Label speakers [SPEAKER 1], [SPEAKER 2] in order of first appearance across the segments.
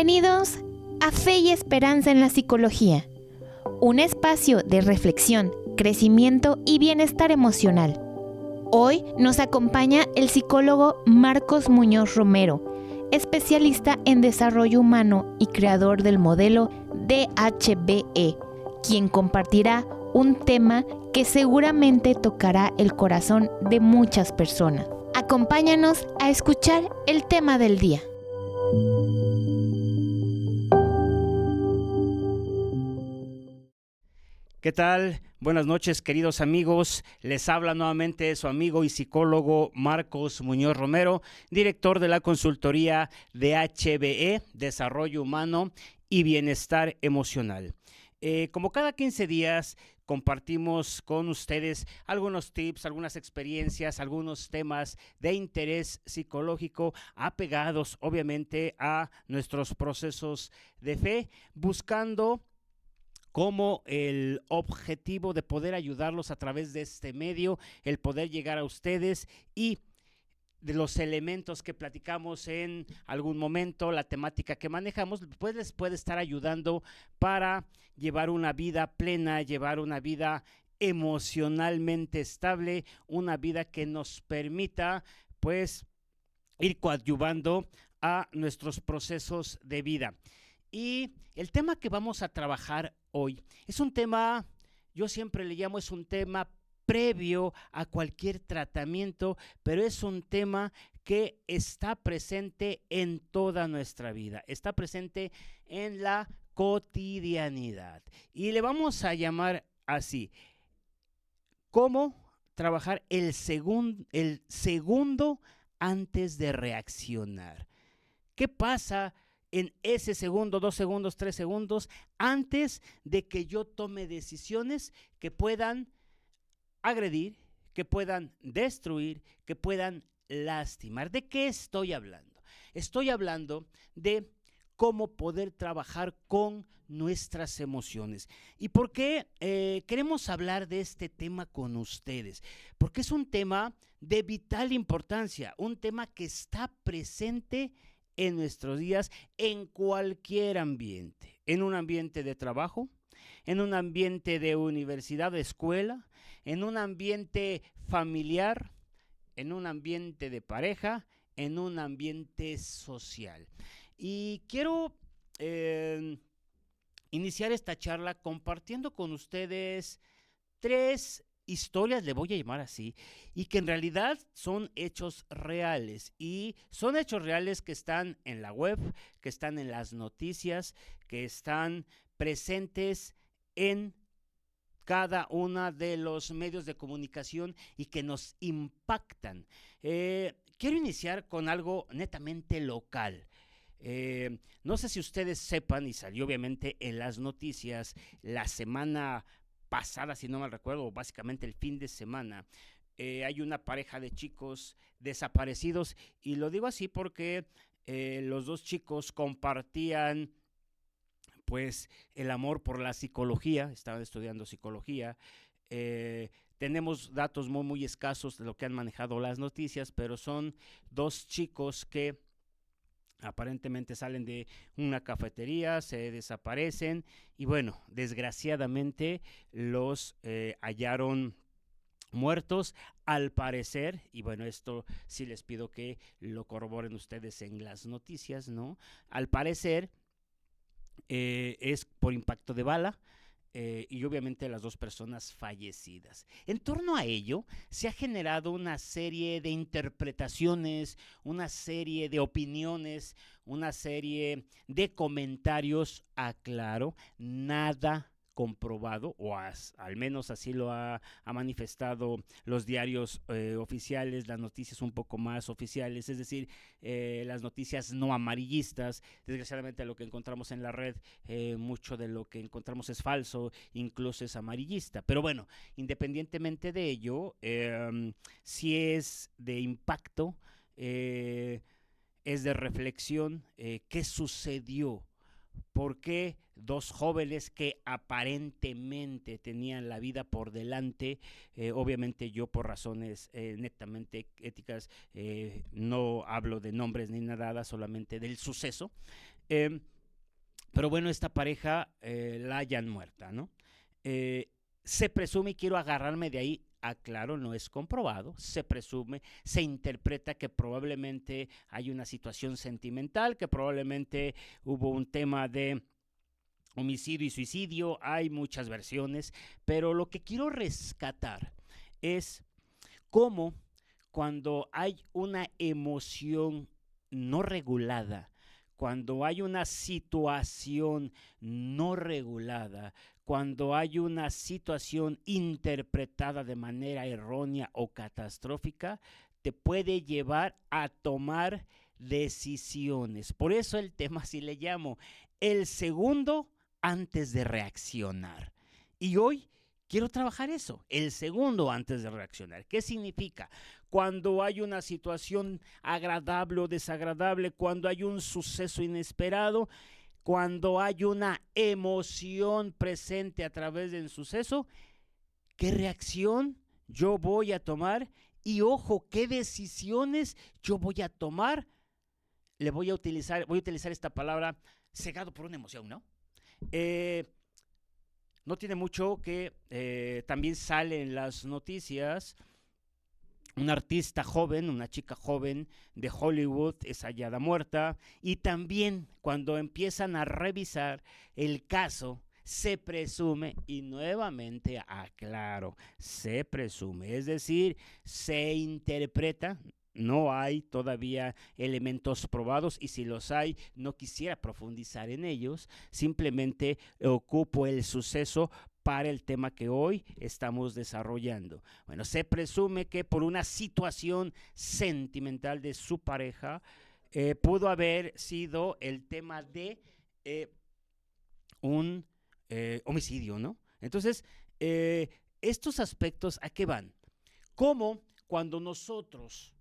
[SPEAKER 1] Bienvenidos a Fe y Esperanza en la Psicología, un espacio de reflexión, crecimiento y bienestar emocional. Hoy nos acompaña el psicólogo Marcos Muñoz Romero, especialista en desarrollo humano y creador del modelo DHBE, quien compartirá un tema que seguramente tocará el corazón de muchas personas. Acompáñanos a escuchar el tema del día.
[SPEAKER 2] ¿Qué tal? Buenas noches, queridos amigos. Les habla nuevamente su amigo y psicólogo Marcos Muñoz Romero, director de la consultoría DHBE, Desarrollo Humano y Bienestar Emocional. Como cada 15 días compartimos con ustedes algunos tips, algunas experiencias, algunos temas de interés psicológico apegados obviamente a nuestros procesos de fe, buscando como el objetivo de poder ayudarlos a través de este medio, el poder llegar a ustedes y de los elementos que platicamos en algún momento, la temática que manejamos, pues les puede estar ayudando para llevar una vida plena, llevar una vida emocionalmente estable, una vida que nos permita pues ir coadyuvando a nuestros procesos de vida. Y el tema que vamos a trabajar hoy es un tema, yo siempre le llamo, es un tema previo a cualquier tratamiento, pero es un tema que está presente en toda nuestra vida, está presente en la cotidianidad. Y le vamos a llamar así: ¿cómo trabajar el segundo antes de reaccionar? ¿Qué pasa en ese segundo, 2 segundos, 3 segundos, antes de que yo tome decisiones que puedan agredir, que puedan destruir, que puedan lastimar? ¿De qué estoy hablando? Estoy hablando de cómo poder trabajar con nuestras emociones. ¿Y por qué queremos hablar de este tema con ustedes? Porque es un tema de vital importancia, un tema que está presente en nuestros días, en cualquier ambiente, en un ambiente de trabajo, en un ambiente de universidad, de escuela, en un ambiente familiar, en un ambiente de pareja, en un ambiente social. Y quiero iniciar esta charla compartiendo con ustedes 3 historias, le voy a llamar así, y que en realidad son hechos reales, y son hechos reales que están en la web, que están en las noticias, que están presentes en cada uno de los medios de comunicación y que nos impactan. Quiero iniciar con algo netamente local. No sé si ustedes sepan, y salió obviamente en las noticias la semana pasada, si no mal recuerdo, básicamente el fin de semana, hay una pareja de chicos desaparecidos, y lo digo así porque los 2 chicos compartían pues el amor por la psicología, estaban estudiando psicología. Tenemos datos muy escasos de lo que han manejado las noticias, pero son 2 chicos que aparentemente salen de una cafetería, se desaparecen y bueno, desgraciadamente los hallaron muertos, al parecer, y bueno, esto sí les pido que lo corroboren ustedes en las noticias, ¿no? Al parecer es por impacto de bala. Y obviamente las 2 personas fallecidas. En torno a ello se ha generado una serie de interpretaciones, una serie de opiniones, una serie de comentarios, aclaro, nada comprobado, o al menos así lo ha manifestado los diarios oficiales, las noticias un poco más oficiales, es decir, las noticias no amarillistas. Desgraciadamente lo que encontramos en la red, mucho de lo que encontramos es falso, incluso es amarillista. Pero bueno, independientemente de ello, si es de impacto, es de reflexión, ¿qué sucedió? ¿Por qué 2 jóvenes que aparentemente tenían la vida por delante? Obviamente yo, por razones netamente éticas, no hablo de nombres ni nada, solamente del suceso. Em, pero bueno, esta pareja la hayan muerta, ¿no? Se presume, y quiero agarrarme de ahí, aclaro, no es comprobado, se presume, se interpreta que probablemente hay una situación sentimental, que probablemente hubo un tema de homicidio y suicidio, hay muchas versiones, pero lo que quiero rescatar es cómo cuando hay una emoción no regulada, cuando hay una situación no regulada, cuando hay una situación interpretada de manera errónea o catastrófica, te puede llevar a tomar decisiones. Por eso el tema así le llamo, el segundo antes de reaccionar. Y hoy quiero trabajar eso, el segundo antes de reaccionar. ¿Qué significa? Cuando hay una situación agradable o desagradable, cuando hay un suceso inesperado, cuando hay una emoción presente a través del suceso, ¿qué reacción yo voy a tomar? Y ojo, ¿qué decisiones yo voy a tomar? Voy a utilizar esta palabra, cegado por una emoción, ¿no? No tiene mucho que también sale en las noticias. Una artista joven, una chica joven de Hollywood es hallada muerta, y también cuando empiezan a revisar el caso, se presume, y nuevamente aclaro, se presume, es decir, se interpreta. No hay todavía elementos probados, y si los hay, no quisiera profundizar en ellos, simplemente ocupo el suceso para el tema que hoy estamos desarrollando. Bueno, se presume que por una situación sentimental de su pareja, pudo haber sido el tema de un homicidio, ¿no? Entonces, estos aspectos, ¿a qué van? ¿Cómo cuando nosotros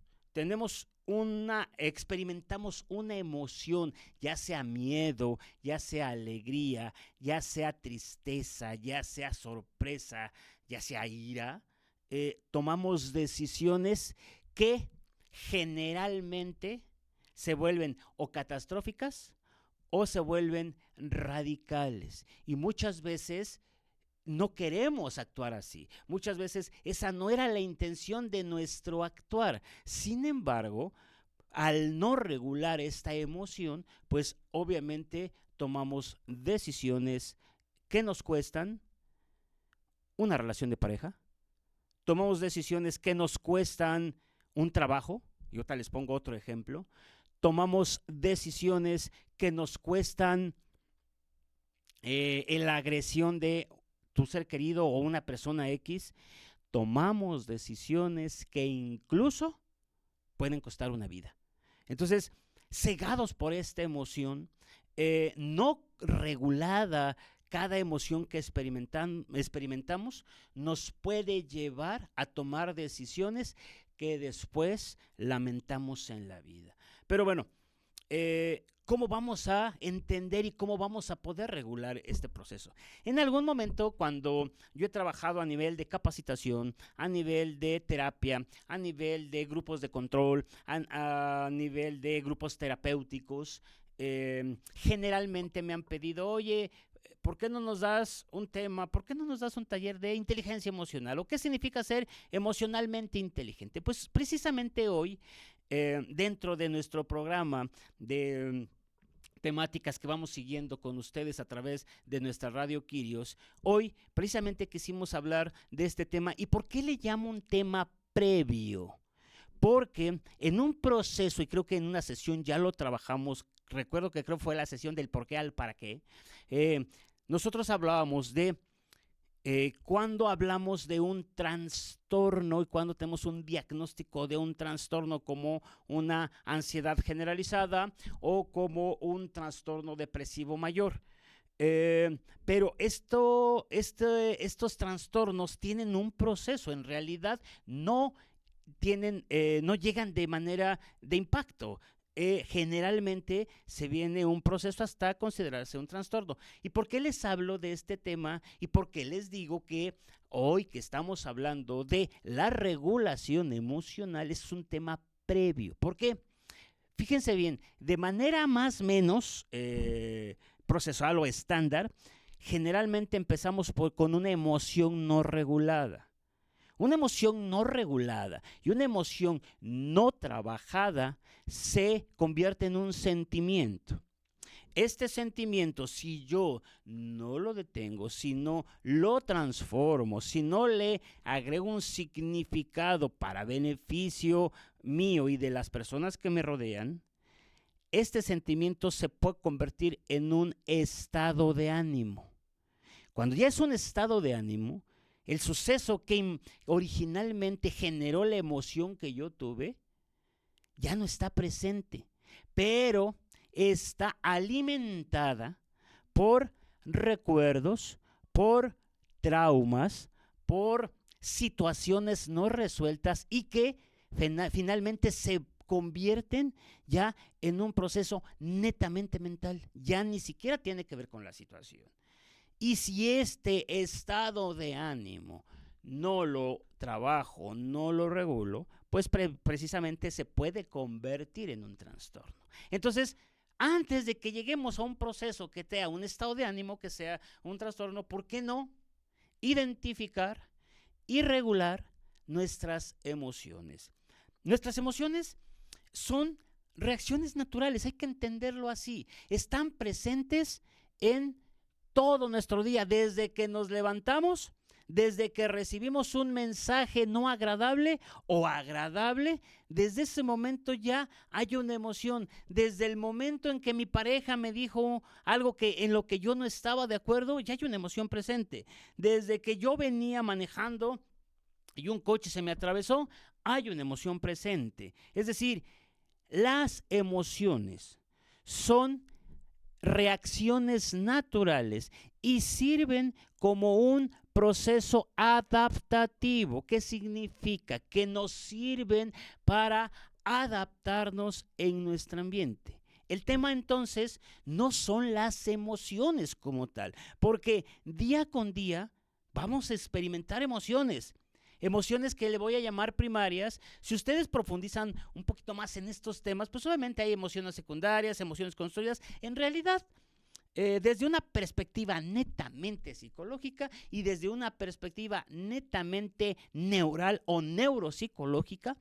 [SPEAKER 2] experimentamos una emoción, ya sea miedo, ya sea alegría, ya sea tristeza, ya sea sorpresa, ya sea ira, tomamos decisiones que generalmente se vuelven o catastróficas o se vuelven radicales? Y muchas veces no queremos actuar así. Muchas veces esa no era la intención de nuestro actuar. Sin embargo, al no regular esta emoción, pues obviamente tomamos decisiones que nos cuestan una relación de pareja, tomamos decisiones que nos cuestan un trabajo, y ahorita les pongo otro ejemplo, tomamos decisiones que nos cuestan la agresión de tu ser querido o una persona X, tomamos decisiones que incluso pueden costar una vida. Entonces, cegados por esta emoción, no regulada, cada emoción que experimentamos nos puede llevar a tomar decisiones que después lamentamos en la vida. Pero bueno, ¿cómo vamos a entender y cómo vamos a poder regular este proceso? En algún momento, cuando yo he trabajado a nivel de capacitación, a nivel de terapia, a nivel de grupos de control, a nivel de grupos terapéuticos, generalmente me han pedido, oye, ¿por qué no nos das un tema? ¿Por qué no nos das un taller de inteligencia emocional? ¿O qué significa ser emocionalmente inteligente? Pues precisamente hoy, dentro de nuestro programa de temáticas que vamos siguiendo con ustedes a través de nuestra radio Quirios, hoy precisamente quisimos hablar de este tema. ¿Y por qué le llamo un tema previo? Porque en un proceso, y creo que en una sesión ya lo trabajamos, recuerdo que creo fue la sesión del por qué al para qué, nosotros hablábamos de cuando hablamos de un trastorno y cuando tenemos un diagnóstico de un trastorno como una ansiedad generalizada o como un trastorno depresivo mayor. Pero estos trastornos tienen un proceso, en realidad no llegan de manera de impacto. Generalmente se viene un proceso hasta considerarse un trastorno. ¿Y por qué les hablo de este tema? ¿Y por qué les digo que hoy que estamos hablando de la regulación emocional es un tema previo? ¿Por qué? fíjense bien, de manera más o menos procesual o estándar, generalmente empezamos con una emoción no regulada. Una emoción no regulada y una emoción no trabajada se convierte en un sentimiento. Este sentimiento, si yo no lo detengo, si no lo transformo, si no le agrego un significado para beneficio mío y de las personas que me rodean, este sentimiento se puede convertir en un estado de ánimo. Cuando ya es un estado de ánimo, el suceso que originalmente generó la emoción que yo tuve, ya no está presente, pero está alimentada por recuerdos, por traumas, por situaciones no resueltas y que finalmente se convierten ya en un proceso netamente mental. Ya ni siquiera tiene que ver con la situación. Y si este estado de ánimo no lo trabajo, no lo regulo, pues precisamente se puede convertir en un trastorno. Entonces, antes de que lleguemos a un proceso que sea un estado de ánimo, que sea un trastorno, ¿por qué no identificar y regular nuestras emociones? Nuestras emociones son reacciones naturales, hay que entenderlo así. Están presentes en todo nuestro día, desde que nos levantamos, desde que recibimos un mensaje no agradable o agradable, desde ese momento ya hay una emoción. Desde el momento en que mi pareja me dijo algo en lo que yo no estaba de acuerdo, ya hay una emoción presente. Desde que yo venía manejando y un coche se me atravesó, hay una emoción presente. Es decir, las emociones son reacciones naturales y sirven como un proceso adaptativo. ¿Qué significa? Que nos sirven para adaptarnos en nuestro ambiente. El tema entonces no son las emociones como tal, porque día con día vamos a experimentar emociones. Emociones que le voy a llamar primarias. Si ustedes profundizan un poquito más en estos temas, pues obviamente hay emociones secundarias, emociones construidas. En realidad, desde una perspectiva netamente psicológica y desde una perspectiva netamente neural o neuropsicológica,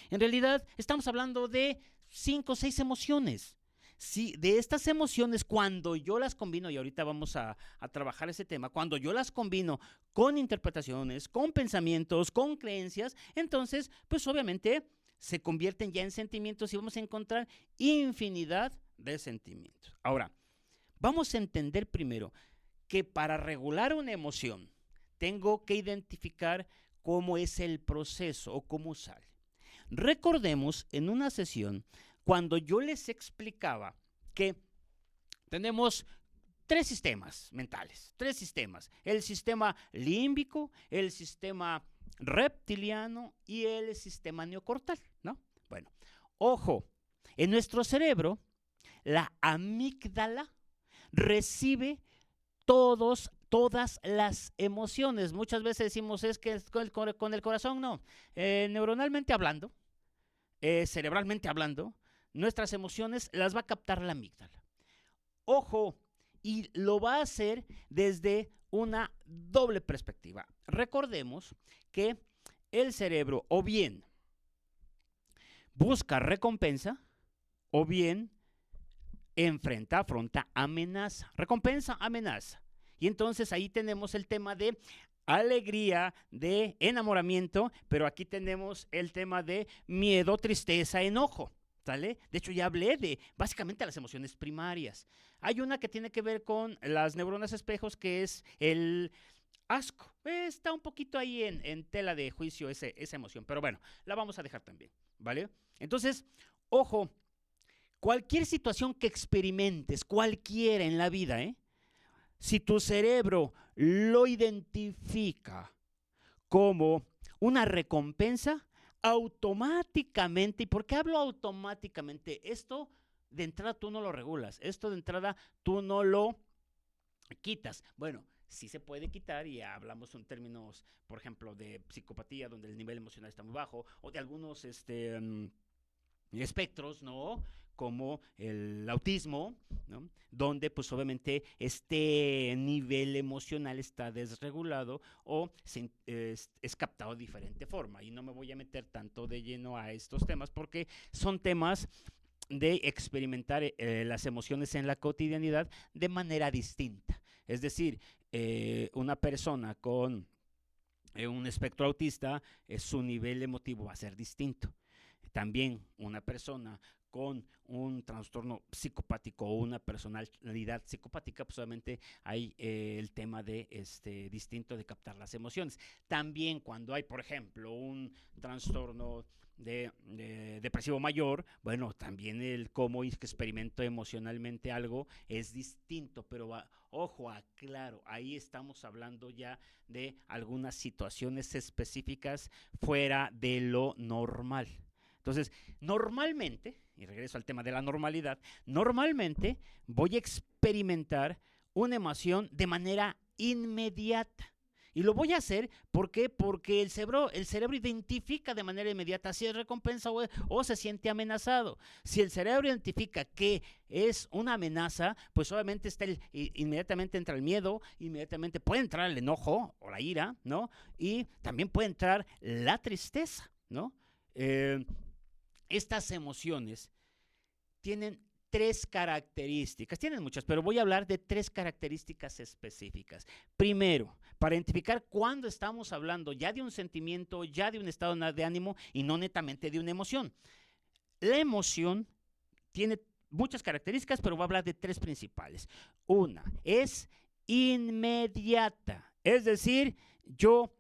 [SPEAKER 2] en realidad estamos hablando de 5 o 6 emociones. Sí, de estas emociones, cuando yo las combino, y ahorita vamos a trabajar ese tema, cuando yo las combino con interpretaciones, con pensamientos, con creencias, entonces, pues obviamente se convierten ya en sentimientos y vamos a encontrar infinidad de sentimientos. Ahora, vamos a entender primero que para regular una emoción, tengo que identificar cómo es el proceso o cómo sale. Recordemos en una sesión cuando yo les explicaba que tenemos 3 sistemas mentales, 3 sistemas. El sistema límbico, el sistema reptiliano y el sistema neocortal, ¿no? Bueno, ojo, en nuestro cerebro, la amígdala recibe todas las emociones. Muchas veces decimos es que con el corazón, no. Neuronalmente hablando, cerebralmente hablando, nuestras emociones las va a captar la amígdala. Ojo, y lo va a hacer desde una doble perspectiva. Recordemos que el cerebro o bien busca recompensa o bien afronta amenaza. Recompensa, amenaza. Y entonces ahí tenemos el tema de alegría, de enamoramiento, pero aquí tenemos el tema de miedo, tristeza, enojo. ¿Sale? De hecho, ya hablé de básicamente las emociones primarias. Hay una que tiene que ver con las neuronas espejos, que es el asco. Está un poquito ahí en tela de juicio esa emoción, pero bueno, la vamos a dejar también, ¿vale? Entonces, ojo, cualquier situación que experimentes, cualquiera en la vida, si tu cerebro lo identifica como una recompensa, automáticamente, ¿y por qué hablo automáticamente? Esto de entrada tú no lo regulas, esto de entrada tú no lo quitas. Bueno, sí se puede quitar y hablamos en términos, por ejemplo, de psicopatía, donde el nivel emocional está muy bajo, o de algunos espectros, ¿no? Como el autismo, ¿no? Donde pues obviamente este nivel emocional está desregulado o es captado de diferente forma. Y no me voy a meter tanto de lleno a estos temas porque son temas de experimentar las emociones en la cotidianidad de manera distinta. Es decir, una persona con un espectro autista, su nivel emotivo va a ser distinto. También una persona con un trastorno psicopático o una personalidad psicopática, pues obviamente hay el tema de distinto de captar las emociones. También cuando hay, por ejemplo, un trastorno de depresivo mayor, bueno, también el cómo experimento emocionalmente algo es distinto, pero ojo, aclaro, ahí estamos hablando ya de algunas situaciones específicas fuera de lo normal. Entonces, normalmente, y regreso al tema de la normalidad, normalmente voy a experimentar una emoción de manera inmediata. Y lo voy a hacer, ¿por qué? Porque el cerebro identifica de manera inmediata si es recompensa o se siente amenazado. Si el cerebro identifica que es una amenaza, pues obviamente inmediatamente entra el miedo, inmediatamente puede entrar el enojo o la ira, ¿no? Y también puede entrar la tristeza, ¿no? Estas emociones tienen 3 características, tienen muchas, pero voy a hablar de 3 características específicas. Primero, para identificar cuándo estamos hablando ya de un sentimiento, ya de un estado de ánimo y no netamente de una emoción. La emoción tiene muchas características, pero voy a hablar de 3 principales. Una es inmediata, es decir, yo,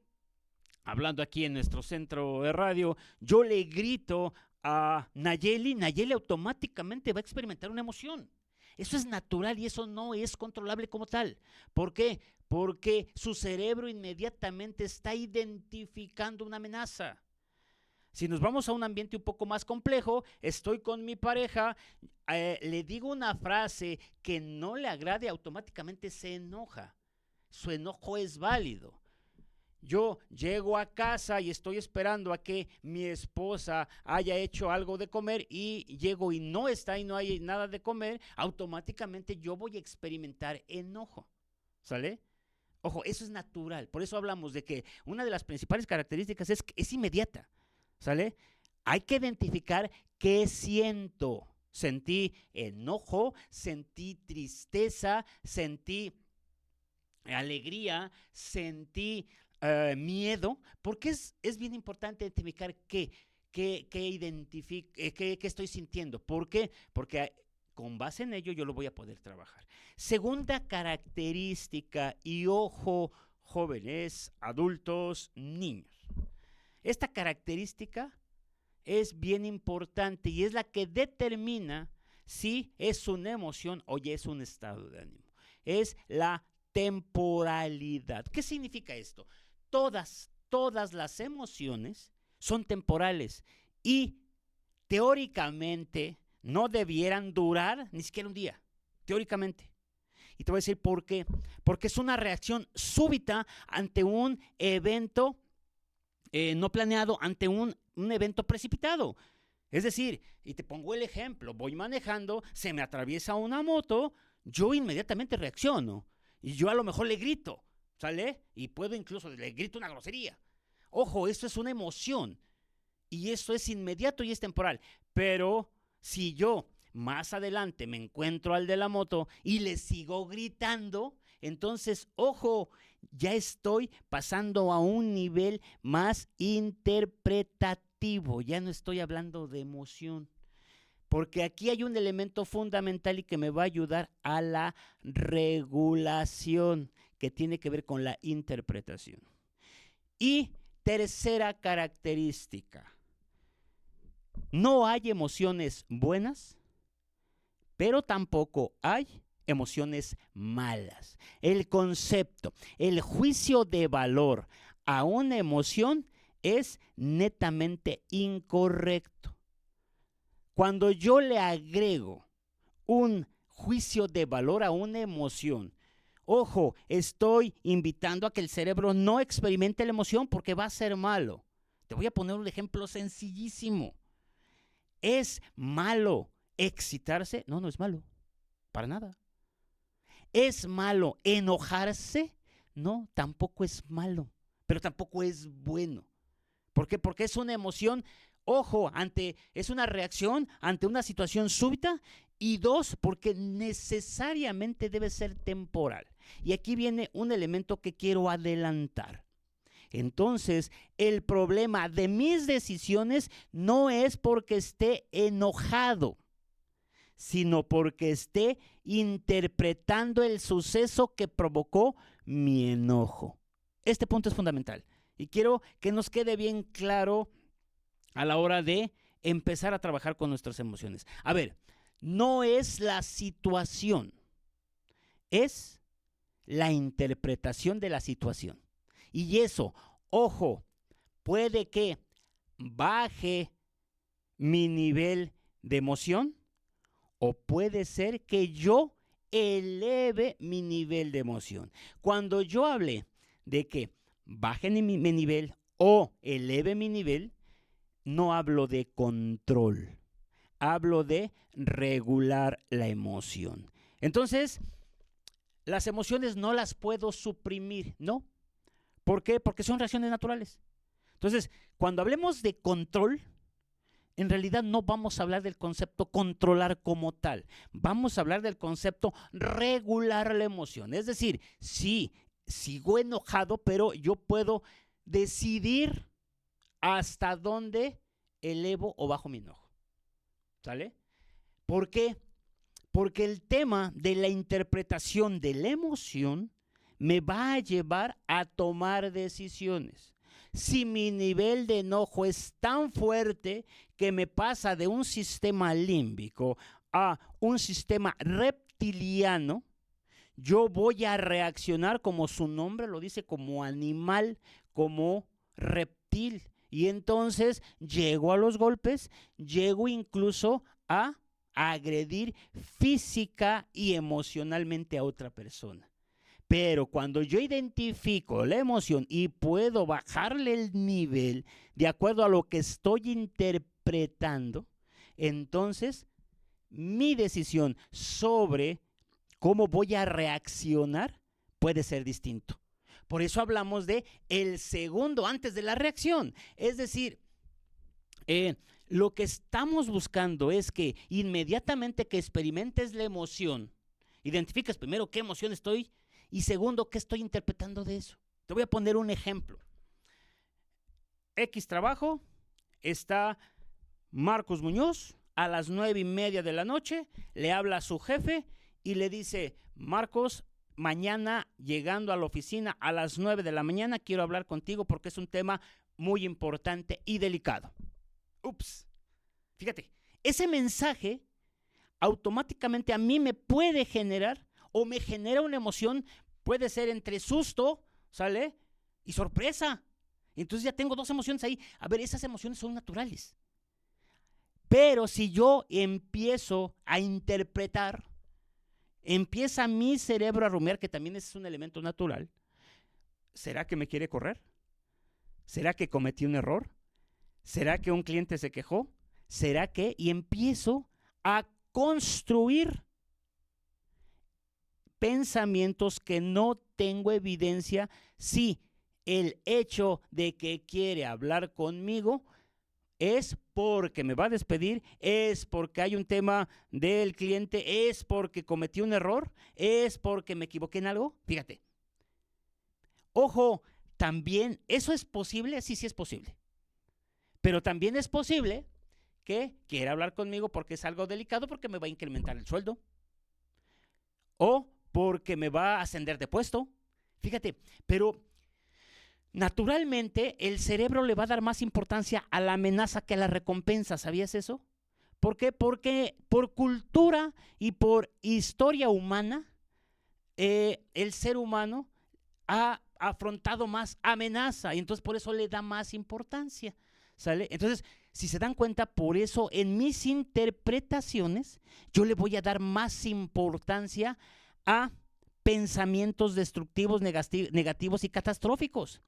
[SPEAKER 2] hablando aquí en nuestro centro de radio, yo le grito a Nayeli automáticamente va a experimentar una emoción. Eso es natural y eso no es controlable como tal. ¿Por qué? Porque su cerebro inmediatamente está identificando una amenaza. Si nos vamos a un ambiente un poco más complejo, estoy con mi pareja, le digo una frase que no le agrade, automáticamente se enoja. Su enojo es válido. Yo llego a casa y estoy esperando a que mi esposa haya hecho algo de comer y llego y no está y no hay nada de comer, automáticamente yo voy a experimentar enojo, ¿sale? Ojo, eso es natural, por eso hablamos de que una de las principales características es que es inmediata, ¿sale? Hay que identificar qué siento. Sentí enojo, sentí tristeza, sentí alegría, sentí miedo, porque es bien importante identificar qué estoy sintiendo. ¿Por qué? Porque con base en ello yo lo voy a poder trabajar. Segunda característica, y ojo, jóvenes, adultos, niños. Esta característica es bien importante y es la que determina si es una emoción o ya es un estado de ánimo. Es la temporalidad. ¿Qué significa esto? Todas las emociones son temporales y teóricamente no debieran durar ni siquiera un día, teóricamente. Y te voy a decir por qué. Porque es una reacción súbita ante un evento no planeado, ante un evento precipitado. Es decir, y te pongo el ejemplo, voy manejando, se me atraviesa una moto, yo inmediatamente reacciono y yo a lo mejor le grito, ¿sale? Y puedo incluso, le grito una grosería. Ojo, esto es una emoción y esto es inmediato y es temporal. Pero si yo más adelante me encuentro al de la moto y le sigo gritando, entonces, ojo, ya estoy pasando a un nivel más interpretativo. Ya no estoy hablando de emoción. Porque aquí hay un elemento fundamental y que me va a ayudar a la regulación, que tiene que ver con la interpretación. Y tercera característica, no hay emociones buenas, pero tampoco hay emociones malas. El concepto, el juicio de valor a una emoción es netamente incorrecto. Cuando yo le agrego un juicio de valor a una emoción, ojo, estoy invitando a que el cerebro no experimente la emoción porque va a ser malo. Te voy a poner un ejemplo sencillísimo. ¿Es malo excitarse? No, no es malo, para nada. ¿Es malo enojarse? No, tampoco es malo, pero tampoco es bueno. ¿Por qué? Porque es una emoción, ojo, es una reacción ante una situación súbita, y dos, porque necesariamente debe ser temporal. Y aquí viene un elemento que quiero adelantar. Entonces, el problema de mis decisiones no es porque esté enojado, sino porque esté interpretando el suceso que provocó mi enojo. Este punto es fundamental y quiero que nos quede bien claro a la hora de empezar a trabajar con nuestras emociones. A ver, no es la situación, es la interpretación de la situación. Y eso, ojo, puede que baje mi nivel de emoción, o puede ser que yo eleve mi nivel de emoción. Cuando yo hablé de que baje mi nivel o eleve mi nivel, no hablo de control, hablo de regular la emoción. Entonces, las emociones no las puedo suprimir, ¿no? ¿Por qué? Porque son reacciones naturales. Entonces, cuando hablemos de control, en realidad no vamos a hablar del concepto controlar como tal. Vamos a hablar del concepto regular la emoción. Es decir, sí, sigo enojado, pero yo puedo decidir hasta dónde elevo o bajo mi enojo. ¿Sale? ¿Por qué? Porque el tema de la interpretación de la emoción me va a llevar a tomar decisiones. Si mi nivel de enojo es tan fuerte que me pasa de un sistema límbico a un sistema reptiliano, yo voy a reaccionar como su nombre lo dice, como animal, como reptil. Y entonces llego a los golpes, llego incluso a agredir física y emocionalmente a otra persona. Pero cuando yo identifico la emoción y puedo bajarle el nivel de acuerdo a lo que estoy interpretando, entonces mi decisión sobre cómo voy a reaccionar puede ser distinto. Por eso hablamos de el segundo antes de la reacción. Es decir, lo que estamos buscando es que inmediatamente que experimentes la emoción, identifiques primero qué emoción estoy y segundo, ¿qué estoy interpretando de eso? Te voy a poner un ejemplo. X trabajo, está Marcos Muñoz, a las 9:30 de la noche, le habla a su jefe y le dice, Marcos, mañana llegando a la oficina a las 9 de la mañana, quiero hablar contigo porque es un tema muy importante y delicado. Ups, fíjate, ese mensaje automáticamente a mí me puede generar o me genera una emoción, puede ser entre susto, ¿sale? Y sorpresa. Entonces ya tengo dos emociones ahí. A ver, esas emociones son naturales. Pero si yo empiezo a interpretar, empieza mi cerebro a rumiar, que también es un elemento natural. ¿Será que me quiere correr? ¿Será que cometí un error? ¿Será que un cliente se quejó? ¿Será que? Y empiezo a construir pensamientos que no tengo evidencia si el hecho de que quiere hablar conmigo es porque me va a despedir, es porque hay un tema del cliente, es porque cometí un error, es porque me equivoqué en algo. Fíjate. Ojo, también, ¿eso es posible? Sí, sí es posible. Pero también es posible que quiera hablar conmigo porque es algo delicado, porque me va a incrementar el sueldo. O porque me va a ascender de puesto. Fíjate, pero naturalmente el cerebro le va a dar más importancia a la amenaza que a la recompensa. ¿Sabías eso? ¿Por qué? Porque por cultura y por historia humana, el ser humano ha afrontado más amenaza y entonces por eso le da más importancia. ¿Sale? Entonces, si se dan cuenta, por eso en mis interpretaciones yo le voy a dar más importancia a pensamientos destructivos, negativos y catastróficos.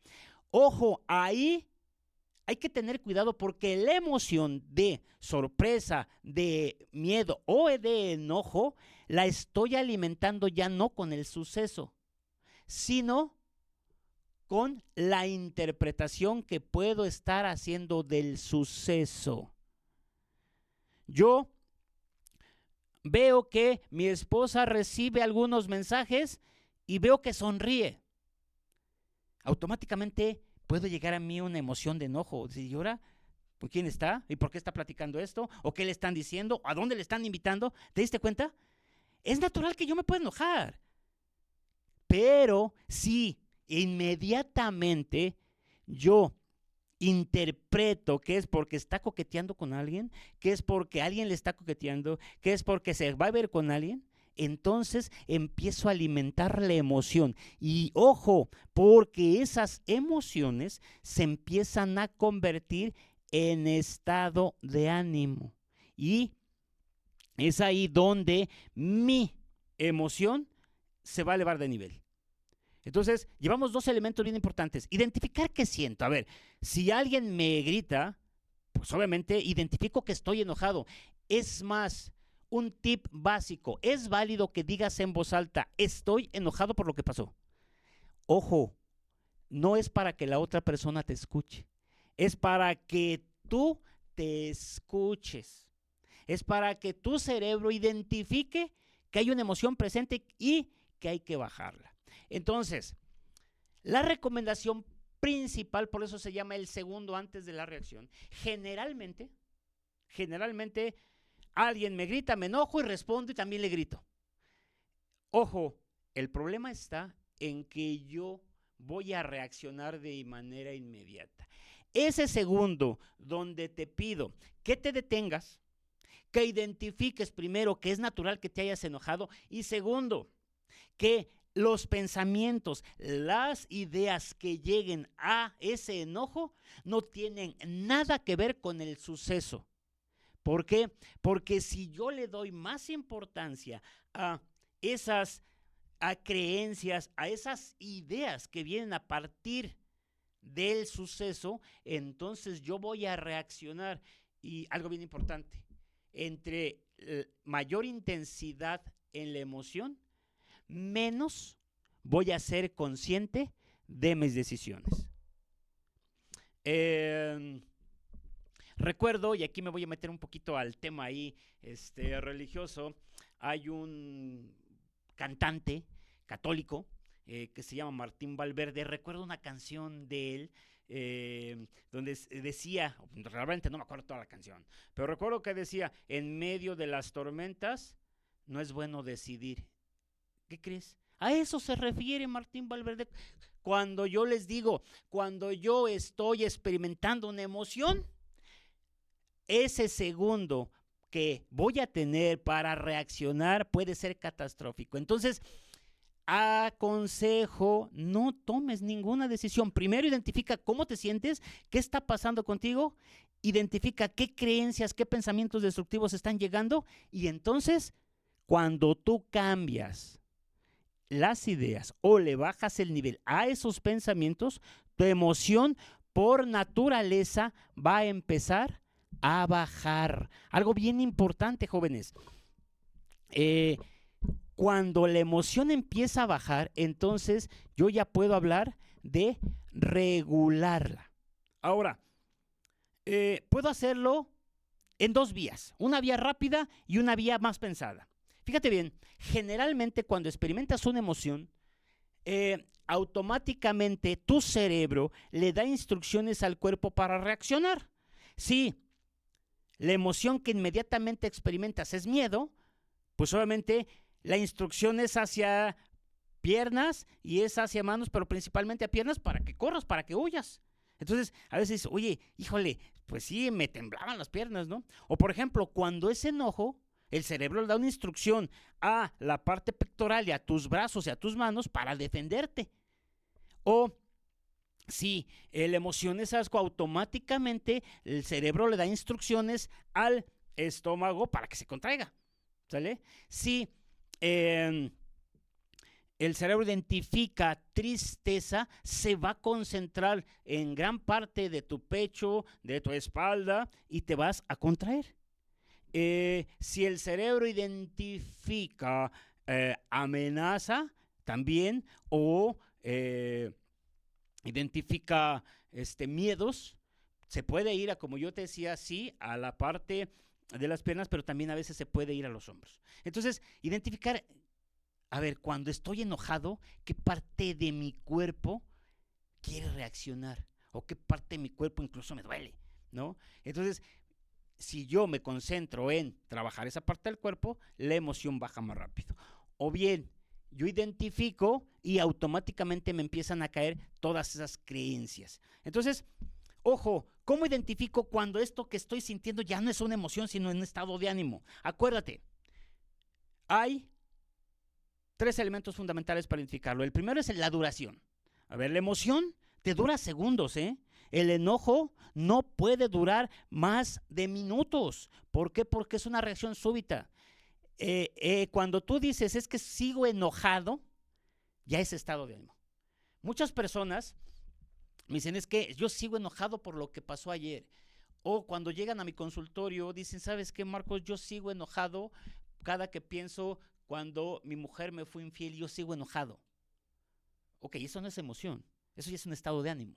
[SPEAKER 2] Ojo, ahí hay que tener cuidado porque la emoción de sorpresa, de miedo o de enojo, la estoy alimentando ya no con el suceso, sino con la interpretación que puedo estar haciendo del suceso. Yo veo que mi esposa recibe algunos mensajes y veo que sonríe. Automáticamente puedo llegar a mí una emoción de enojo. ¿Y ahora con quién está? ¿Y por qué está platicando esto? ¿O qué le están diciendo? ¿A dónde le están invitando? ¿Te diste cuenta? Es natural que yo me pueda enojar. Pero si inmediatamente yo interpreto que es porque está coqueteando con alguien, que es porque alguien le está coqueteando, que es porque se va a ver con alguien, entonces empiezo a alimentar la emoción. Y ojo, porque esas emociones se empiezan a convertir en estado de ánimo. Y es ahí donde mi emoción se va a elevar de nivel. Entonces, llevamos dos elementos bien importantes. Identificar qué siento. A ver, si alguien me grita, pues obviamente identifico que estoy enojado. Es más, un tip básico. Es válido que digas en voz alta, estoy enojado por lo que pasó. Ojo, no es para que la otra persona te escuche. Es para que tú te escuches. Es para que tu cerebro identifique que hay una emoción presente y que hay que bajarla. Entonces, la recomendación principal, por eso se llama el segundo antes de la reacción, generalmente, alguien me grita, me enojo y respondo y también le grito. Ojo, el problema está en que yo voy a reaccionar de manera inmediata. Ese segundo donde te pido que te detengas, que identifiques primero que es natural que te hayas enojado y segundo, que los pensamientos, las ideas que lleguen a ese enojo no tienen nada que ver con el suceso. ¿Por qué? Porque si yo le doy más importancia a esas creencias, a esas ideas que vienen a partir del suceso, entonces yo voy a reaccionar. Y algo bien importante, entre mayor intensidad en la emoción, menos voy a ser consciente de mis decisiones. Recuerdo, y aquí me voy a meter un poquito al tema ahí religioso, hay un cantante católico que se llama Martín Valverde. Recuerdo una canción de él donde decía, realmente no me acuerdo toda la canción, pero recuerdo que decía, en medio de las tormentas no es bueno decidir. ¿Qué crees? A eso se refiere Martín Valverde. Cuando yo les digo, cuando yo estoy experimentando una emoción, ese segundo que voy a tener para reaccionar puede ser catastrófico. Entonces, aconsejo, no tomes ninguna decisión. Primero identifica cómo te sientes, qué está pasando contigo, identifica qué creencias, qué pensamientos destructivos están llegando y entonces, cuando tú cambias las ideas o le bajas el nivel a esos pensamientos, tu emoción por naturaleza va a empezar a bajar. Algo bien importante, jóvenes. Cuando la emoción empieza a bajar, entonces yo ya puedo hablar de regularla. Ahora, puedo hacerlo en dos vías, una vía rápida y una vía más pensada. Fíjate bien, generalmente cuando experimentas una emoción, automáticamente tu cerebro le da instrucciones al cuerpo para reaccionar. Si la emoción que inmediatamente experimentas es miedo, pues obviamente la instrucción es hacia piernas y es hacia manos, pero principalmente a piernas para que corras, para que huyas. Entonces, a veces, oye, híjole, pues sí, me temblaban las piernas, ¿no? O por ejemplo, cuando es enojo, el cerebro le da una instrucción a la parte pectoral y a tus brazos y a tus manos para defenderte. O si la emoción es asco, automáticamente el cerebro le da instrucciones al estómago para que se contraiga. ¿Sale? Si el cerebro identifica tristeza, se va a concentrar en gran parte de tu pecho, de tu espalda, y te vas a contraer. Si el cerebro identifica amenaza también, o identifica miedos, se puede ir a, como yo te decía, sí, a la parte de las piernas, pero también a veces se puede ir a los hombros. Entonces, identificar, a ver, cuando estoy enojado, ¿qué parte de mi cuerpo quiere reaccionar? ¿O qué parte de mi cuerpo incluso me duele? ¿No? Entonces, si yo me concentro en trabajar esa parte del cuerpo, la emoción baja más rápido. O bien, yo identifico y automáticamente me empiezan a caer todas esas creencias. Entonces, ojo, ¿cómo identifico cuando esto que estoy sintiendo ya no es una emoción, sino un estado de ánimo? Acuérdate, hay 3 elementos fundamentales para identificarlo. El primero es la duración. A ver, la emoción te dura segundos, ¿eh? El enojo no puede durar más de minutos. ¿Por qué? Porque es una reacción súbita. Cuando tú dices, es que sigo enojado, ya es estado de ánimo. Muchas personas me dicen, es que yo sigo enojado por lo que pasó ayer. O cuando llegan a mi consultorio, dicen, ¿sabes qué, Marcos? Yo sigo enojado cada que pienso cuando mi mujer me fue infiel, yo sigo enojado. Ok, eso no es emoción, eso ya es un estado de ánimo.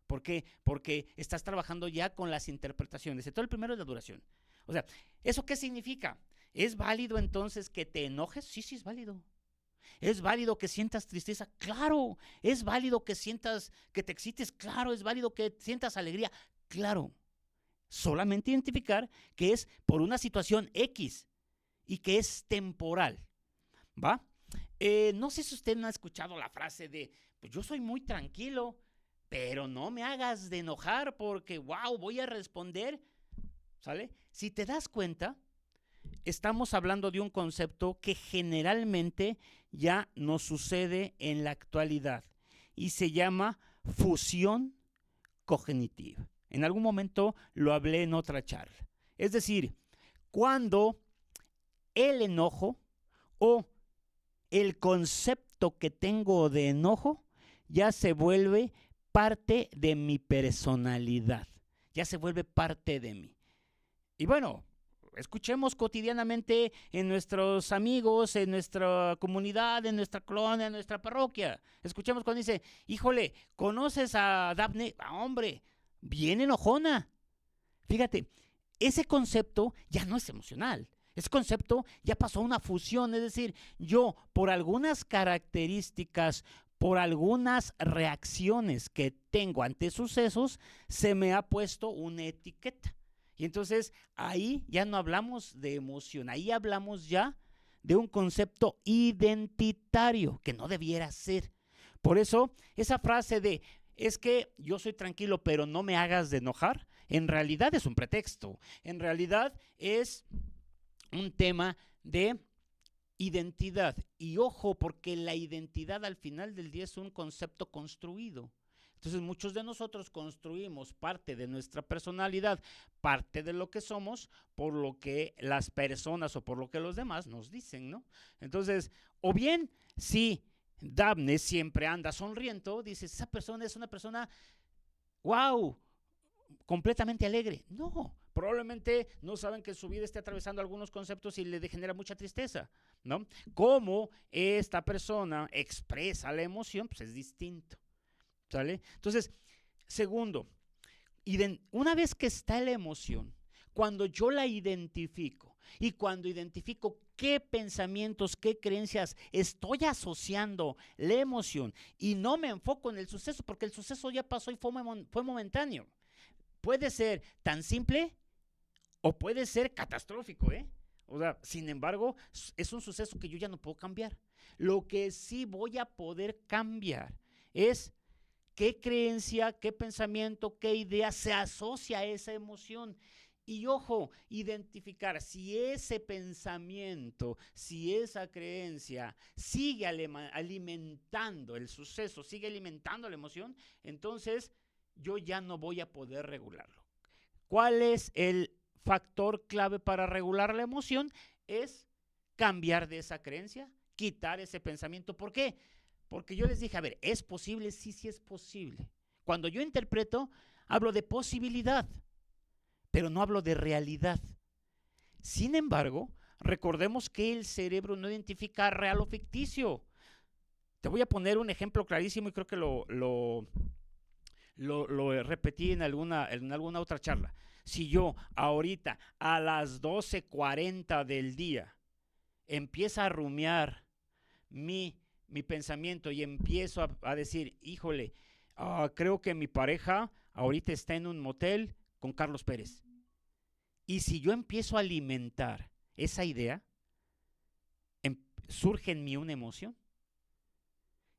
[SPEAKER 2] ¿Por qué? Porque estás trabajando ya con las interpretaciones. Entonces, el primero es la duración. O sea, ¿eso qué significa? ¿Es válido entonces que te enojes? Sí, sí es válido. ¿Es válido que sientas tristeza? Claro. ¿Es válido que sientas, que te excites? Claro. ¿Es válido que sientas alegría? Claro. Solamente identificar que es por una situación X y que es temporal. ¿Va? No sé si usted no ha escuchado la frase de, pues yo soy muy tranquilo, pero no me hagas de enojar porque, wow, voy a responder, ¿sale? Si te das cuenta, estamos hablando de un concepto que generalmente ya nos sucede en la actualidad y se llama fusión cognitiva. En algún momento lo hablé en otra charla. Es decir, cuando el enojo o el concepto que tengo de enojo ya se vuelve parte de mi personalidad, ya se vuelve parte de mí. Y bueno, escuchemos cotidianamente en nuestros amigos, en nuestra comunidad, en nuestra colonia, en nuestra parroquia. Escuchemos cuando dice, híjole, ¿conoces a Daphne? Hombre, bien enojona. Fíjate, ese concepto ya no es emocional. Ese concepto ya pasó a una fusión, es decir, yo por algunas características, por algunas reacciones que tengo ante sucesos, se me ha puesto una etiqueta. Y entonces ahí ya no hablamos de emoción, ahí hablamos ya de un concepto identitario que no debiera ser. Por eso esa frase de, es que yo soy tranquilo pero no me hagas de enojar, en realidad es un pretexto, en realidad es un tema de identidad. Y ojo, porque la identidad al final del día es un concepto construido. Entonces muchos de nosotros construimos parte de nuestra personalidad, parte de lo que somos, por lo que las personas o por lo que los demás nos dicen, ¿no? Entonces, o bien, si Daphne siempre anda sonriendo, dices, esa persona es una persona, wow, completamente alegre. No, probablemente no saben que su vida esté atravesando algunos conceptos y le genera mucha tristeza, ¿no? Cómo esta persona expresa la emoción, pues es distinto, ¿sale? Entonces, segundo, una vez que está la emoción, cuando yo la identifico y cuando identifico qué pensamientos, qué creencias estoy asociando la emoción y no me enfoco en el suceso, porque el suceso ya pasó y fue momentáneo. Puede ser tan simple o puede ser catastrófico, ¿eh? O sea, sin embargo, es un suceso que yo ya no puedo cambiar. Lo que sí voy a poder cambiar es qué creencia, qué pensamiento, qué idea se asocia a esa emoción. Y ojo, identificar si ese pensamiento, si esa creencia sigue alimentando el suceso, sigue alimentando la emoción, entonces yo ya no voy a poder regularlo. ¿Cuál es el factor clave para regular la emoción? Es cambiar de esa creencia, quitar ese pensamiento. ¿Por qué? Porque yo les dije, a ver, ¿es posible? Sí, sí es posible. Cuando yo interpreto, hablo de posibilidad, pero no hablo de realidad. Sin embargo, recordemos que el cerebro no identifica real o ficticio. Te voy a poner un ejemplo clarísimo y creo que lo repetí en alguna otra charla. Si yo ahorita a las 12:40 del día empiezo a rumiar mi pensamiento y empiezo a decir, híjole, creo que mi pareja ahorita está en un motel con Carlos Pérez. Y si yo empiezo a alimentar esa idea, surge en mí una emoción.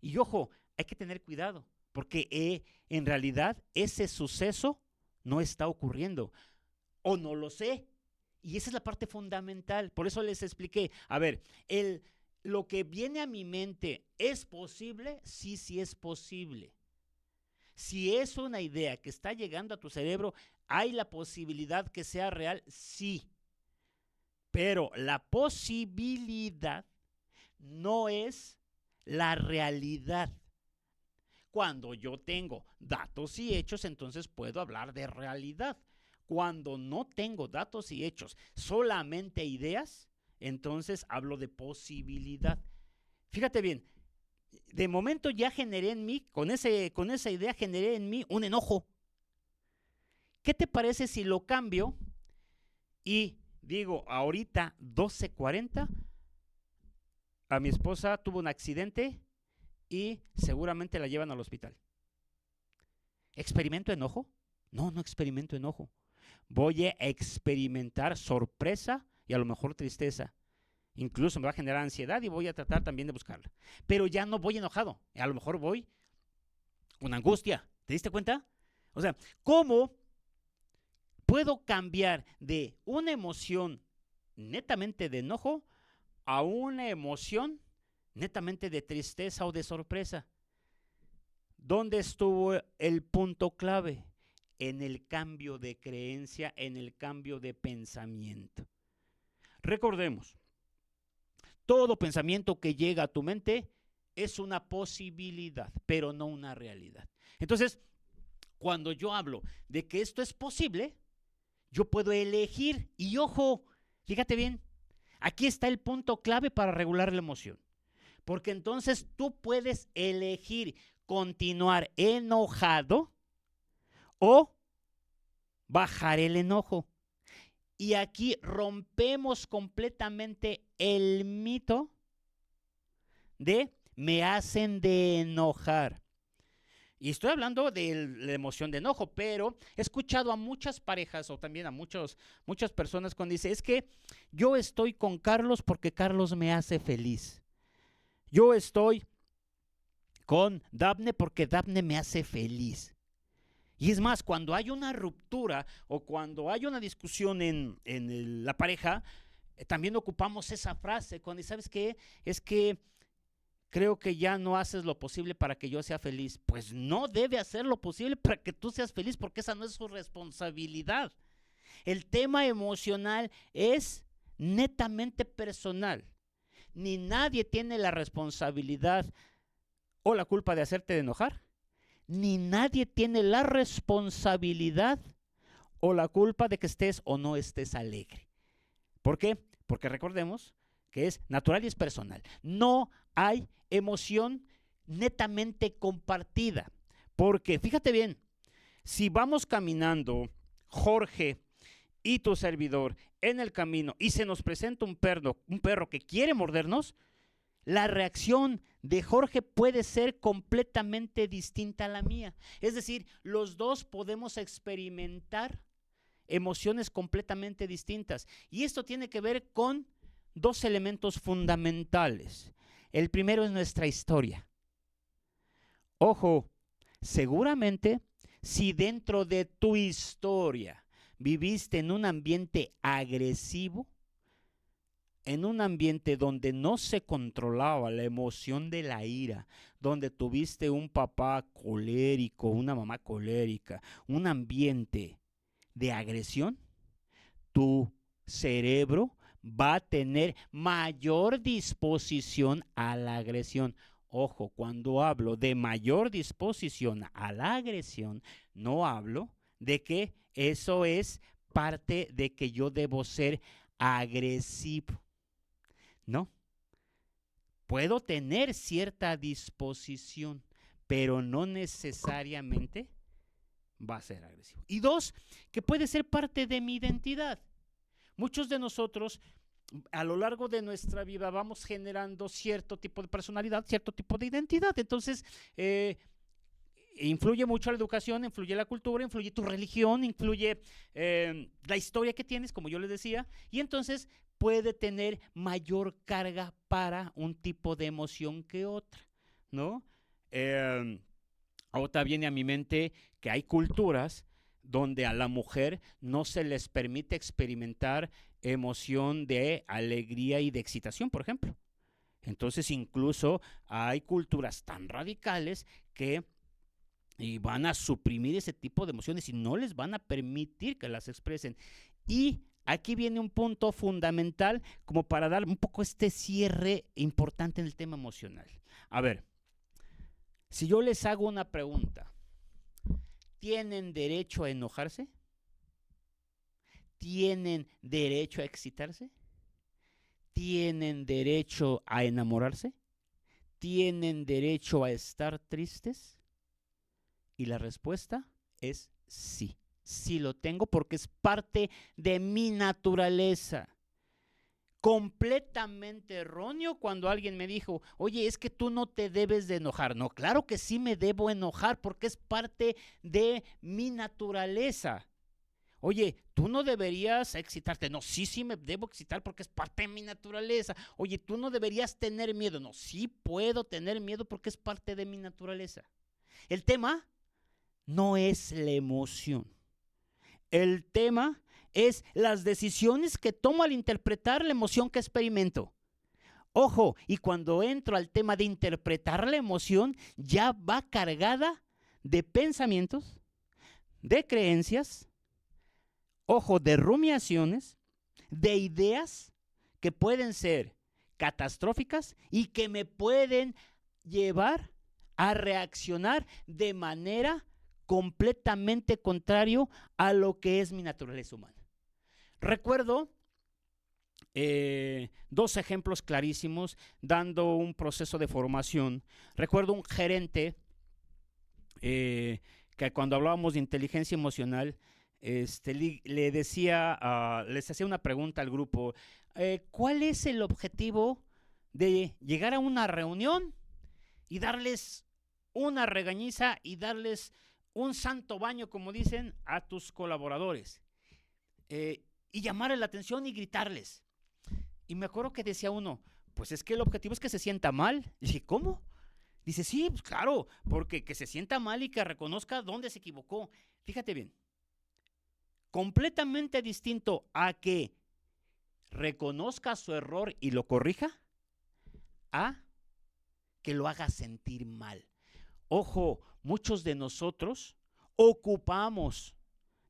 [SPEAKER 2] Y ojo, hay que tener cuidado, porque en realidad ese suceso no está ocurriendo, o no lo sé. Y esa es la parte fundamental. Por eso les expliqué, a ver, lo que viene a mi mente, ¿es posible? Sí, sí es posible. Si es una idea que está llegando a tu cerebro, ¿hay la posibilidad que sea real? Sí. Pero la posibilidad no es la realidad. Cuando yo tengo datos y hechos, entonces puedo hablar de realidad. Cuando no tengo datos y hechos, solamente ideas, entonces hablo de posibilidad. Fíjate bien, de momento ya generé en mí, con esa idea generé en mí un enojo. ¿Qué te parece si lo cambio y digo, ahorita 12:40, a mi esposa tuvo un accidente y seguramente la llevan al hospital? ¿Experimento enojo? No, no experimento enojo. Voy a experimentar sorpresa y a lo mejor tristeza. Incluso me va a generar ansiedad y voy a tratar también de buscarla. Pero ya no voy enojado. A lo mejor voy con angustia. ¿Te diste cuenta? O sea, ¿cómo puedo cambiar de una emoción netamente de enojo a una emoción netamente de tristeza o de sorpresa? ¿Dónde estuvo el punto clave? En el cambio de creencia, en el cambio de pensamiento. Recordemos, todo pensamiento que llega a tu mente es una posibilidad, pero no una realidad. Entonces, cuando yo hablo de que esto es posible, yo puedo elegir, y ojo, fíjate bien, aquí está el punto clave para regular la emoción. Porque entonces tú puedes elegir continuar enojado o bajar el enojo. Y aquí rompemos completamente el mito de me hacen de enojar. Y estoy hablando de la emoción de enojo, pero he escuchado a muchas parejas o también a muchas personas cuando dicen, es que yo estoy con Carlos porque Carlos me hace feliz. Yo estoy con Dafne porque Dafne me hace feliz. Y es más, cuando hay una ruptura o cuando hay una discusión en la pareja, también ocupamos esa frase cuando, ¿sabes qué? Es que creo que ya no haces lo posible para que yo sea feliz. Pues no debe hacer lo posible para que tú seas feliz, porque esa no es su responsabilidad. El tema emocional es netamente personal. Ni nadie tiene la responsabilidad o la culpa de hacerte enojar, ni nadie tiene la responsabilidad o la culpa de que estés o no estés alegre. ¿Por qué? Porque recordemos que es natural y es personal. No hay emoción netamente compartida. Porque, fíjate bien, si vamos caminando, Jorge y tu servidor, en el camino y se nos presenta un perro que quiere mordernos, la reacción de Jorge puede ser completamente distinta a la mía. Es decir, los dos podemos experimentar emociones completamente distintas. Y esto tiene que ver con dos elementos fundamentales. El primero es nuestra historia. Ojo, seguramente si dentro de tu historia viviste en un ambiente agresivo, en un ambiente donde no se controlaba la emoción de la ira, donde tuviste un papá colérico, una mamá colérica, un ambiente de agresión, tu cerebro va a tener mayor disposición a la agresión. Ojo, cuando hablo de mayor disposición a la agresión, no hablo de que eso es parte de que yo debo ser agresivo. No. Puedo tener cierta disposición, pero no necesariamente va a ser agresivo. Y dos, que puede ser parte de mi identidad. Muchos de nosotros a lo largo de nuestra vida vamos generando cierto tipo de personalidad, cierto tipo de identidad. Entonces, influye mucho la educación, influye la cultura, influye tu religión, influye la historia que tienes, como yo les decía, y entonces puede tener mayor carga para un tipo de emoción que otra, ¿no? Ahora viene a mi mente que hay culturas donde a la mujer no se les permite experimentar emoción de alegría y de excitación, por ejemplo. Entonces, incluso hay culturas tan radicales que van a suprimir ese tipo de emociones y no les van a permitir que las expresen. Y aquí viene un punto fundamental como para dar un poco este cierre importante en el tema emocional. A ver, si yo les hago una pregunta, ¿tienen derecho a enojarse? ¿Tienen derecho a excitarse? ¿Tienen derecho a enamorarse? ¿Tienen derecho a estar tristes? Y la respuesta es sí. Sí lo tengo porque es parte de mi naturaleza. Completamente erróneo cuando alguien me dijo, oye, es que tú no te debes de enojar. No, claro que sí me debo enojar porque es parte de mi naturaleza. Oye, tú no deberías excitarte. No, sí me debo excitar porque es parte de mi naturaleza. Oye, tú no deberías tener miedo. No, sí puedo tener miedo porque es parte de mi naturaleza. El tema no es la emoción. El tema es las decisiones que tomo al interpretar la emoción que experimento. Ojo, y cuando entro al tema de interpretar la emoción, ya va cargada de pensamientos, de creencias, ojo, de rumiaciones, de ideas que pueden ser catastróficas y que me pueden llevar a reaccionar de manera completamente contrario a lo que es mi naturaleza humana. Recuerdo dos ejemplos clarísimos dando un proceso de formación. Recuerdo un gerente que cuando hablábamos de inteligencia emocional, le decía, les hacía una pregunta al grupo, ¿cuál es el objetivo de llegar a una reunión y darles una regañiza y darles un santo baño, como dicen, a tus colaboradores? Y llamarles la atención y gritarles. Y me acuerdo que decía uno, pues es que el objetivo es que se sienta mal. Y dije, ¿cómo? Dice, sí, pues claro, porque que se sienta mal y que reconozca dónde se equivocó. Fíjate bien, completamente distinto a que reconozca su error y lo corrija, a que lo haga sentir mal. Ojo, muchos de nosotros ocupamos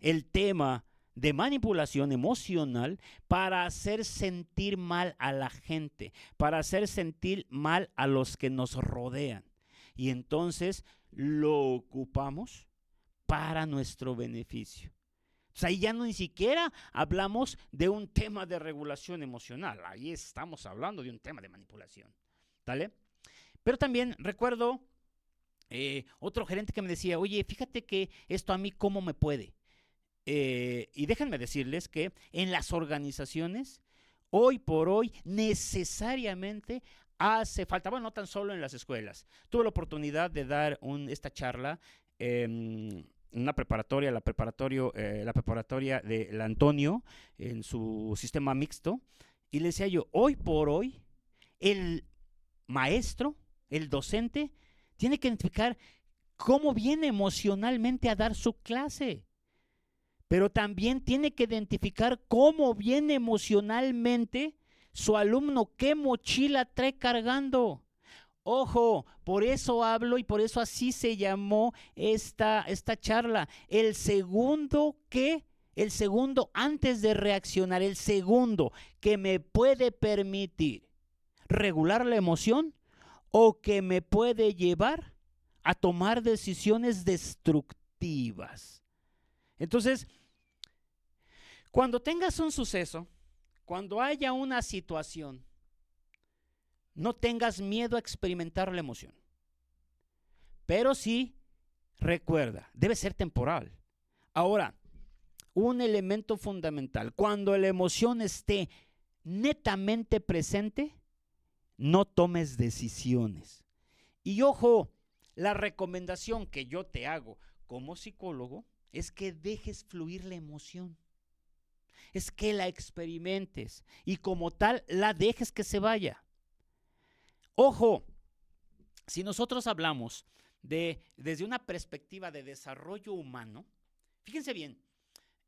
[SPEAKER 2] el tema de manipulación emocional para hacer sentir mal a la gente, para hacer sentir mal a los que nos rodean. Y entonces lo ocupamos para nuestro beneficio. O sea, ahí ya no ni siquiera hablamos de un tema de regulación emocional. Ahí estamos hablando de un tema de manipulación. ¿Vale? Pero también recuerdo otro gerente que me decía, oye, fíjate que esto a mí cómo me puede. Y déjenme decirles que en las organizaciones, hoy por hoy, necesariamente hace falta, bueno, no tan solo en las escuelas. Tuve la oportunidad de dar esta charla en una preparatoria, la preparatoria del Antonio, en su sistema mixto, y le decía yo, hoy por hoy, el maestro, el docente, tiene que identificar cómo viene emocionalmente a dar su clase. Pero también tiene que identificar cómo viene emocionalmente su alumno, qué mochila trae cargando. Ojo, por eso hablo y por eso así se llamó esta charla. El segundo que el segundo antes de reaccionar, el segundo que me puede permitir regular la emoción o que me puede llevar a tomar decisiones destructivas. Entonces, cuando tengas un suceso, cuando haya una situación, no tengas miedo a experimentar la emoción. Pero sí, recuerda, debe ser temporal. Ahora, un elemento fundamental, cuando la emoción esté netamente presente, no tomes decisiones. Y ojo, la recomendación que yo te hago como psicólogo es que dejes fluir la emoción. Es que la experimentes y como tal la dejes que se vaya. Ojo, si nosotros hablamos desde una perspectiva de desarrollo humano, fíjense bien,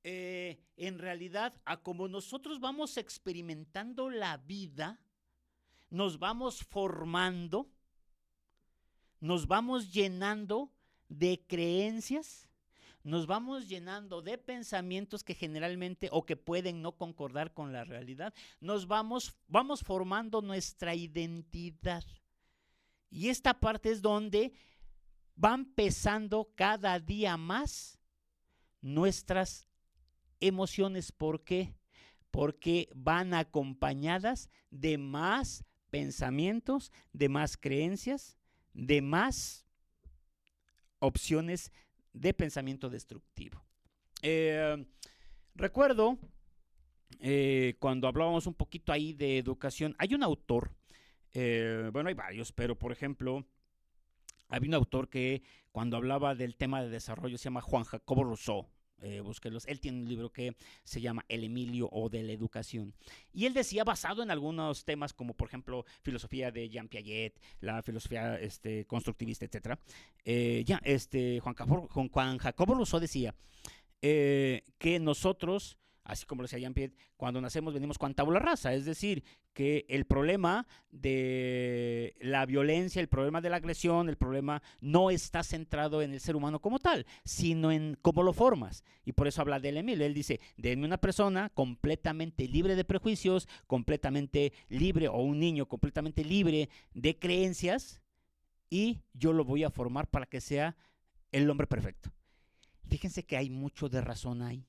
[SPEAKER 2] en realidad, a como nosotros vamos experimentando la vida, nos vamos formando, nos vamos llenando de creencias, nos vamos llenando de pensamientos que generalmente o que pueden no concordar con la realidad, vamos formando nuestra identidad. Y esta parte es donde van pesando cada día más nuestras emociones. ¿Por qué? Porque van acompañadas de más pensamientos, de más creencias, de más opciones de pensamiento destructivo. Recuerdo cuando hablábamos un poquito ahí de educación, hay un autor, bueno, hay varios, pero por ejemplo, había un autor que cuando hablaba del tema de desarrollo se llama Juan Jacobo Rousseau. Búsquenlos. Él tiene un libro que se llama El Emilio o de la educación. Y él decía, basado en algunos temas como por ejemplo filosofía de Jean Piaget, la filosofía constructivista, etc. Juan Jacobo Rousseau decía que nosotros, así como lo decía Jean Piaget, cuando nacemos venimos con tabula rasa, es decir, que el problema de la violencia, el problema de la agresión, el problema no está centrado en el ser humano como tal, sino en cómo lo formas. Y por eso habla del Emilio. Él dice, denme una persona completamente libre de prejuicios, completamente libre, o un niño completamente libre de creencias, y yo lo voy a formar para que sea el hombre perfecto. Fíjense que hay mucho de razón ahí.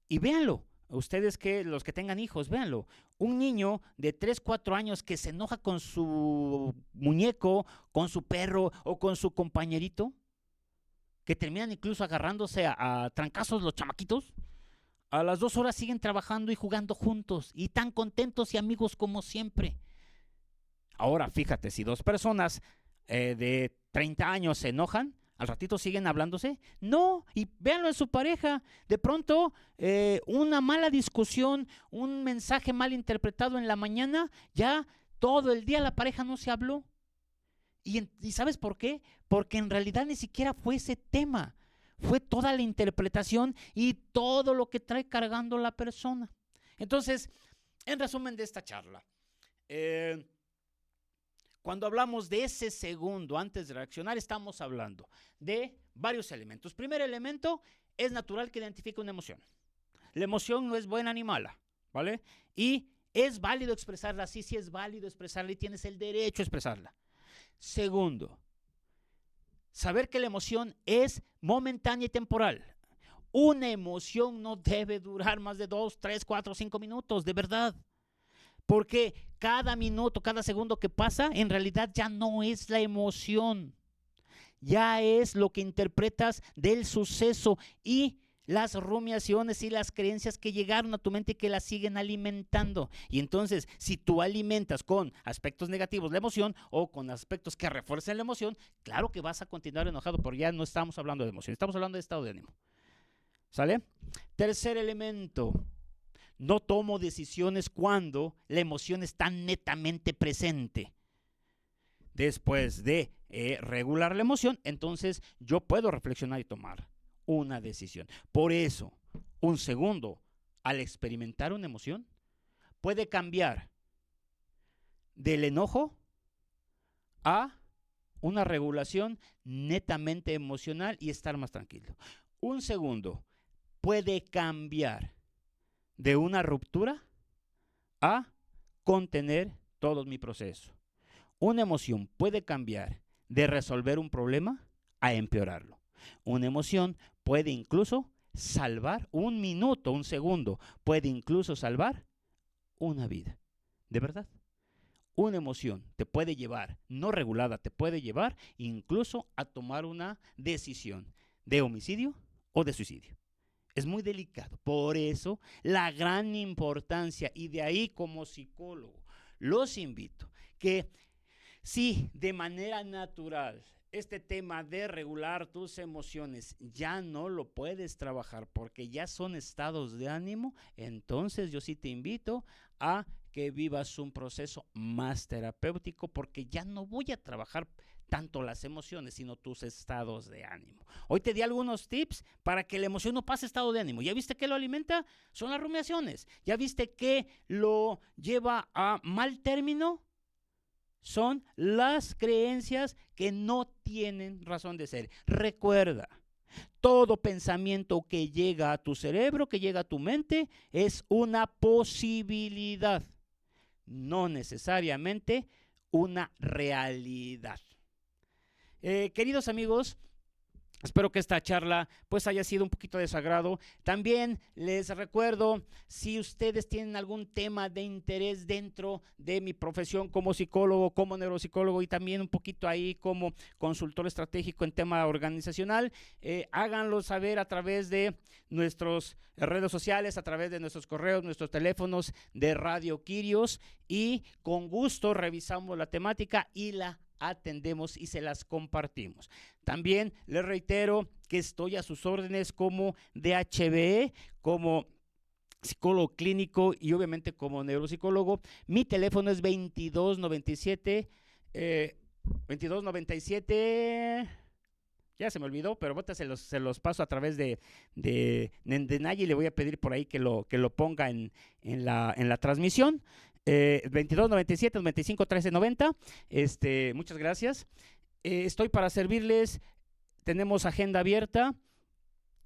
[SPEAKER 2] Y véanlo. Ustedes que los que tengan hijos, véanlo. Un niño de 3, 4 años que se enoja con su muñeco, con su perro o con su compañerito, que terminan incluso agarrándose a trancazos los chamaquitos, a las 2 horas siguen trabajando y jugando juntos y tan contentos y amigos como siempre. Ahora, fíjate, si 2 personas de 30 años se enojan, ¿al ratito siguen hablándose? No, y véanlo en su pareja. De pronto, una mala discusión, un mensaje mal interpretado en la mañana, ya todo el día la pareja no se habló. ¿Y sabes por qué? Porque en realidad ni siquiera fue ese tema. Fue toda la interpretación y todo lo que trae cargando la persona. Entonces, en resumen de esta charla, cuando hablamos de ese segundo antes de reaccionar, estamos hablando de varios elementos. Primer elemento, es natural que identifique una emoción. La emoción no es buena ni mala, ¿vale? Y es válido expresarla, sí es válido expresarla y tienes el derecho a expresarla. Segundo, saber que la emoción es momentánea y temporal. Una emoción no debe durar más de 2, 3, 4, 5 minutos, de verdad. Porque cada minuto, cada segundo que pasa, en realidad ya no es la emoción. Ya es lo que interpretas del suceso y las rumiaciones y las creencias que llegaron a tu mente y que la siguen alimentando. Y entonces, si tú alimentas con aspectos negativos la emoción o con aspectos que refuercen la emoción, claro que vas a continuar enojado, porque ya no estamos hablando de emoción, estamos hablando de estado de ánimo. ¿Sale? Tercer elemento. No tomo decisiones cuando la emoción está netamente presente. Después de regular la emoción, entonces yo puedo reflexionar y tomar una decisión. Por eso, un segundo, al experimentar una emoción, puede cambiar del enojo a una regulación netamente emocional y estar más tranquilo. Un segundo puede cambiar de una ruptura a contener todo mi proceso. Una emoción puede cambiar de resolver un problema a empeorarlo. Una emoción puede incluso salvar un minuto, un segundo, puede incluso salvar una vida. ¿De verdad? Una emoción te puede llevar, no regulada, te puede llevar incluso a tomar una decisión de homicidio o de suicidio. Es muy delicado. Por eso, la gran importancia, y de ahí como psicólogo, los invito que si de manera natural este tema de regular tus emociones ya no lo puedes trabajar porque ya son estados de ánimo, entonces yo sí te invito a que vivas un proceso más terapéutico, porque ya no voy a trabajar tanto las emociones, sino tus estados de ánimo. Hoy te di algunos tips para que la emoción no pase estado de ánimo. ¿Ya viste qué lo alimenta? Son las rumiaciones. ¿Ya viste qué lo lleva a mal término? Son las creencias que no tienen razón de ser. Recuerda, todo pensamiento que llega a tu cerebro, que llega a tu mente, es una posibilidad, no necesariamente una realidad. Queridos amigos, espero que esta charla pues haya sido un poquito de sagrado. También les recuerdo, si ustedes tienen algún tema de interés dentro de mi profesión como psicólogo, como neuropsicólogo y también un poquito ahí como consultor estratégico en tema organizacional, háganlo saber a través de nuestras redes sociales, a través de nuestros correos, nuestros teléfonos de Radio Quirios, y con gusto revisamos la temática y la atendemos y se las compartimos. También les reitero que estoy a sus órdenes como DHBE, como psicólogo clínico y obviamente como neuropsicólogo. Mi teléfono es 2297 ya se me olvidó, pero ahorita se los paso a través de Nayi. Le voy a pedir por ahí que lo ponga en la transmisión. 2297 95 13 90. Muchas gracias. Estoy para servirles. Tenemos agenda abierta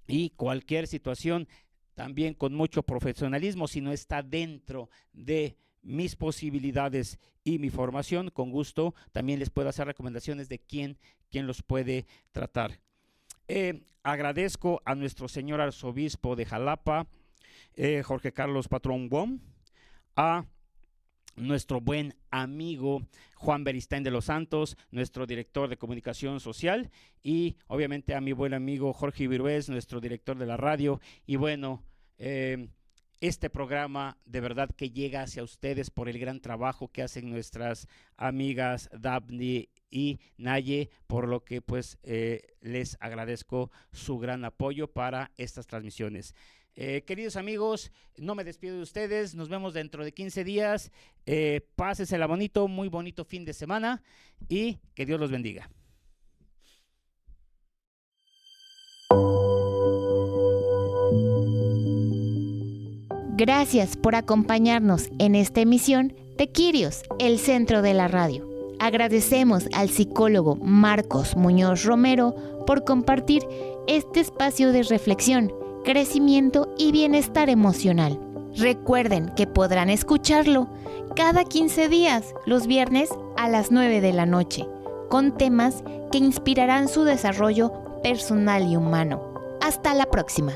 [SPEAKER 2] y cualquier situación también con mucho profesionalismo, si no está dentro de mis posibilidades y mi formación, con gusto también les puedo hacer recomendaciones de quién los puede tratar. Agradezco a nuestro señor arzobispo de Jalapa, Jorge Carlos Patrón Wong, a nuestro buen amigo Juan Beristain de los Santos, nuestro director de comunicación social, y obviamente a mi buen amigo Jorge Virués, nuestro director de la radio. Y bueno, este programa de verdad que llega hacia ustedes por el gran trabajo que hacen nuestras amigas Dabni y Naye, por lo que pues les agradezco su gran apoyo para estas transmisiones. Queridos amigos, no me despido de ustedes, nos vemos dentro de 15 días, pásensela bonito, muy bonito fin de semana y que Dios los bendiga.
[SPEAKER 1] Gracias por acompañarnos en esta emisión de Quirios, el centro de la radio. Agradecemos al psicólogo Marcos Muñoz Romero por compartir este espacio de reflexión, crecimiento y bienestar emocional. Recuerden que podrán escucharlo cada 15 días, los viernes a las 9 de la noche, con temas que inspirarán su desarrollo personal y humano. Hasta la próxima.